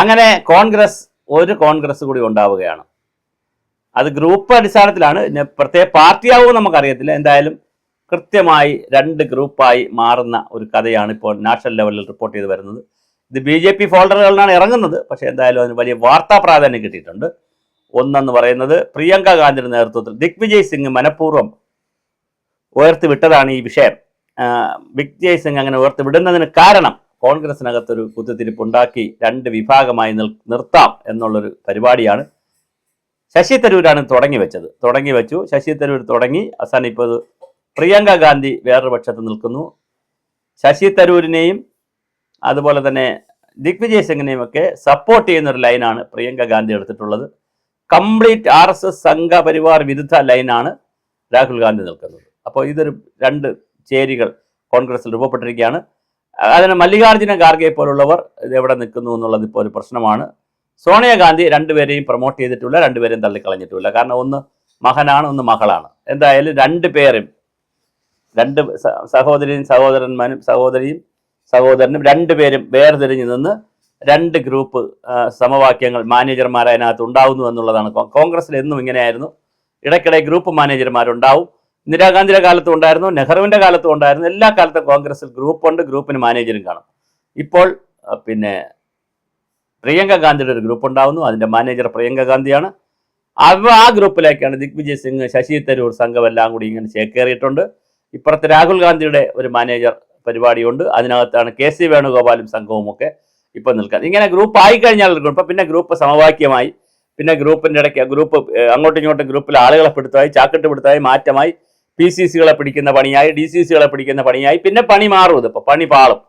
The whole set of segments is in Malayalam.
അങ്ങനെ കോൺഗ്രസ് കൂടി ഉണ്ടാവുകയാണ്. അത് ഗ്രൂപ്പ് അടിസ്ഥാനത്തിലാണ്, പ്രത്യേക പാർട്ടിയാവും നമുക്കറിയത്തില്ല. എന്തായാലും കൃത്യമായി 2 ഗ്രൂപ്പായി മാറുന്ന ഒരു കഥയാണ് ഇപ്പോൾ നാഷണൽ ലെവലിൽ റിപ്പോർട്ട് ചെയ്ത് വരുന്നത്. ഇത് BJP ഫോൾഡറുകളിലാണ് ഇറങ്ങുന്നത്. പക്ഷേ എന്തായാലും അതിന് വലിയ വാർത്താ പ്രാധാന്യം കിട്ടിയിട്ടുണ്ട്. ഒന്നെന്ന് പറയുന്നത് പ്രിയങ്ക ഗാന്ധിയുടെ നേതൃത്വത്തിൽ ദിഗ്വിജയ് സിംഗ് മനഃപൂർവ്വം ഉയർത്തിവിട്ടതാണ് ഈ വിഷയം. ദിഗ്വിജയ് സിംഗ് അങ്ങനെ ഉയർത്തിവിടുന്നതിന് കാരണം കോൺഗ്രസിനകത്തൊരു കുത്തിത്തിരിപ്പുണ്ടാക്കി 2 വിഭാഗമായി നിർത്താം എന്നുള്ളൊരു പരിപാടിയാണ്. ശശി തരൂരാണ് തുടങ്ങി വെച്ചു. ശശി തരൂർ തുടങ്ങി. അവസാനം ഇപ്പോൾ പ്രിയങ്ക ഗാന്ധി വേറൊരു പക്ഷത്ത് നിൽക്കുന്നു. ശശി തരൂരിനെയും അതുപോലെ തന്നെ ദിഗ്വിജയ് സിംഗിനെയും ഒക്കെ സപ്പോർട്ട് ചെയ്യുന്ന ഒരു ലൈനാണ് പ്രിയങ്ക ഗാന്ധി എടുത്തിട്ടുള്ളത്. കംപ്ലീറ്റ് RSS സംഘപരിവാർ വിരുദ്ധ ലൈനാണ് രാഹുൽ ഗാന്ധി നിൽക്കുന്നത്. അപ്പോൾ ഇതൊരു 2 ചേരികൾ കോൺഗ്രസിൽ രൂപപ്പെട്ടിരിക്കുകയാണ്. അതിന് മല്ലികാർജ്ജുന ഖാർഗെ പോലുള്ളവർ ഇതെവിടെ നിൽക്കുന്നു എന്നുള്ളത് ഇപ്പോൾ ഒരു പ്രശ്നമാണ്. സോണിയാഗാന്ധി 2 പേരെയും പ്രൊമോട്ട് ചെയ്തിട്ടില്ല, 2 പേരെയും തള്ളിക്കളഞ്ഞിട്ടില്ല. കാരണം ഒന്ന് മകനാണ്, ഒന്ന് മകളാണ്. എന്തായാലും 2 പേരും, 2 സഹോദരനും 2 പേരും വേർതിരിഞ്ഞു നിന്ന് 2 ഗ്രൂപ്പ് സമവാക്യങ്ങൾ മാനേജർമാർ അതിനകത്ത് ഉണ്ടാവുന്നു എന്നുള്ളതാണ്. കോൺഗ്രസിൽ എന്നും ഇങ്ങനെയായിരുന്നു. ഇടയ്ക്കിടെ ഗ്രൂപ്പ് മാനേജർമാരുണ്ടാവും. ഇന്ദിരാഗാന്ധിയുടെ കാലത്തും ഉണ്ടായിരുന്നു, നെഹ്റുവിൻ്റെ കാലത്തും ഉണ്ടായിരുന്നു. എല്ലാ കാലത്തും കോൺഗ്രസിൽ ഗ്രൂപ്പുണ്ട്, ഗ്രൂപ്പിന് മാനേജരും കാണും. ഇപ്പോൾ പിന്നെ പ്രിയങ്ക ഗാന്ധിയുടെ ഒരു ഗ്രൂപ്പ് ഉണ്ടാവുന്നു, അതിൻ്റെ മാനേജർ പ്രിയങ്ക ഗാന്ധിയാണ്. ആ ഗ്രൂപ്പിലേക്കാണ് ദിഗ്വിജയ് സിംഗ്, ശശി തരൂർ സംഘമെല്ലാം കൂടി ഇങ്ങനെ ചേക്കേറിയിട്ടുണ്ട്. ഇപ്പുറത്ത് രാഹുൽ ഗാന്ധിയുടെ ഒരു മാനേജർ പരിപാടിയുണ്ട്, അതിനകത്താണ് KC വേണുഗോപാലും സംഘവും ഒക്കെ ഇപ്പോൾ നിൽക്കുന്നത്. ഇങ്ങനെ ഗ്രൂപ്പ് ആയിക്കഴിഞ്ഞാൽ ഗ്രൂപ്പ്, പിന്നെ ഗ്രൂപ്പ് സമവാക്യമായി, പിന്നെ ഗ്രൂപ്പിൻ്റെ ഇടയ്ക്ക് ഗ്രൂപ്പ് അങ്ങോട്ടും ഇങ്ങോട്ടും ഗ്രൂപ്പിൽ ആളുകളെ പിടുത്തമായി, ചാക്കിട്ട് പിടുത്തമായി, മാറ്റമായി, PCCകളെ പിടിക്കുന്ന പണിയായി, DCCകളെ പിടിക്കുന്ന പണിയായി, പിന്നെ പണി മാറും. ഇതിപ്പോൾ പണി പാളും.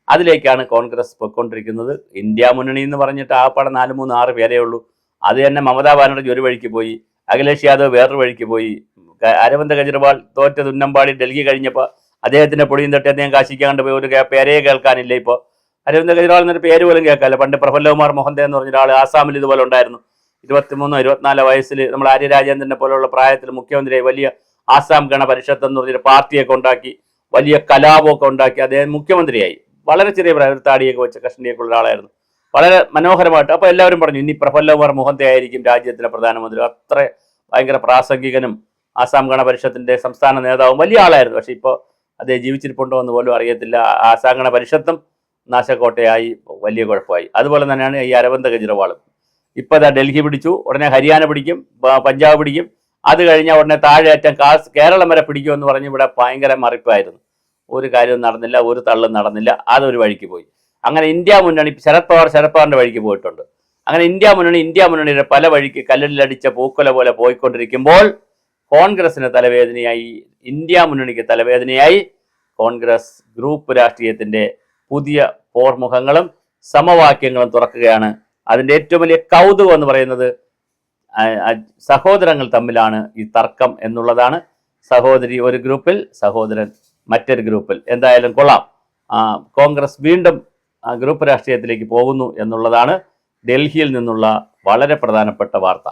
അതിലേക്കാണ് കോൺഗ്രസ് പോയിക്കൊണ്ടിരിക്കുന്നത്. ഇന്ത്യ മുന്നണി എന്ന് പറഞ്ഞിട്ട് ആപ്പാടെ 4, 3, 6 പേരേ ഉള്ളൂ. അത് തന്നെ മമതാ ബാനർജി ഒരു വഴിക്ക് പോയി, അഖിലേഷ് യാദവ് വേറൊരു വഴിക്ക് പോയി, അരവിന്ദ് കെജ്രിവാൾ തോറ്റ ഉന്നമ്പാടി ഡൽഹി കഴിഞ്ഞപ്പോൾ അദ്ദേഹത്തിൻ്റെ പൊടിയും തട്ടി അദ്ദേഹം കാശിക്കാണ്ട് പോയി. ഒരു പേരേ കേൾക്കാനില്ല ഇപ്പോൾ. അരവിന്ദ് കെജ്രിവാൾ എന്നൊരു പേര് പോലും കേൾക്കാനില്ല. പണ്ട് പ്രഫുല്ലകുമാർ മൊഹന്ത എന്ന് പറഞ്ഞ ഒരാൾ ആസാമിൽ ഇതുപോലെ ഉണ്ടായിരുന്നു. 23, 24 വയസ്സിൽ നമ്മൾ ആര്യ രാജേന്ദ്രനെ പോലുള്ള പ്രായത്തിൽ മുഖ്യമന്ത്രിയായി വലിയ ആസാം ഗണ പരിഷത്ത് എന്ന് പറഞ്ഞൊരു പാർട്ടിയൊക്കെ ഉണ്ടാക്കി, വലിയ കലാപമൊക്കെ ഉണ്ടാക്കി അദ്ദേഹം മുഖ്യമന്ത്രിയായി. വളരെ ചെറിയ പ്രായം, താടിയൊക്കെ വെച്ച കഷ്ണിയൊക്കെ ഉള്ള ഒരാളായിരുന്നു. വളരെ മനോഹരമായിട്ട്. അപ്പോൾ എല്ലാവരും പറഞ്ഞു ഇനി പ്രഫുല്ലകുമാർ മൊഹന്തയായിരിക്കും രാജ്യത്തിലെ പ്രധാനമന്ത്രി. അത്ര ഭയങ്കര പ്രാസംഗികനും ആസാം ഗണ പരിഷത്തിൻ്റെ സംസ്ഥാന നേതാവും വലിയ ആളായിരുന്നു. പക്ഷേ ഇപ്പോൾ അദ്ദേഹം ജീവിച്ചിരിപ്പുണ്ടോ എന്ന് പോലും അറിയത്തില്ല. ആസാം ഗണ പരിഷത്തും നാശക്കോട്ടയായി, വലിയ കുഴപ്പമായി. അതുപോലെ തന്നെയാണ് ഈ അരവിന്ദ് കെജ്രിവാളും. ഇപ്പോൾ ഇതാ ഡൽഹി പിടിച്ചു, ഉടനെ ഹരിയാന പിടിക്കും, പഞ്ചാബ് പിടിക്കും. അത് കഴിഞ്ഞാൽ ഉടനെ താഴെയറ്റം കേരളം വരെ പിടിക്കുമെന്ന് പറഞ്ഞ് ഇവിടെ ഭയങ്കര മറിപ്പായിരുന്നു. ഒരു കാര്യവും നടന്നില്ല, ഒരു തള്ളും നടന്നില്ല. അതൊരു വഴിക്ക് പോയി. അങ്ങനെ ഇന്ത്യ മുന്നണി ശരത് പവാറിൻ്റെ വഴിക്ക് പോയിട്ടുണ്ട്. അങ്ങനെ ഇന്ത്യ മുന്നണിയുടെ പല വഴിക്ക് കല്ലിലടിച്ച പൂക്കൊല പോലെ പോയിക്കൊണ്ടിരിക്കുമ്പോൾ കോൺഗ്രസിന് തലവേദനയായി, ഇന്ത്യ മുന്നണിക്ക് തലവേദനയായി. കോൺഗ്രസ് ഗ്രൂപ്പ് രാഷ്ട്രീയത്തിൻ്റെ പുതിയ പോർമുഖങ്ങളും സമവാക്യങ്ങളും തുറക്കുകയാണ്. അതിൻ്റെ ഏറ്റവും വലിയ കൗതുകം എന്ന് പറയുന്നത് സഹോദരങ്ങൾ തമ്മിലാണ് ഈ തർക്കം എന്നുള്ളതാണ്. സഹോദരി ഒരു ഗ്രൂപ്പിൽ, സഹോദരൻ മറ്റൊരു ഗ്രൂപ്പിൽ. എന്തായാലും കൊള്ളാം. കോൺഗ്രസ് വീണ്ടും ഗ്രൂപ്പ് രാഷ്ട്രീയത്തിലേക്ക് പോകുന്നു എന്നുള്ളതാണ് ഡൽഹിയിൽ നിന്നുള്ള വളരെ പ്രധാനപ്പെട്ട വാർത്ത.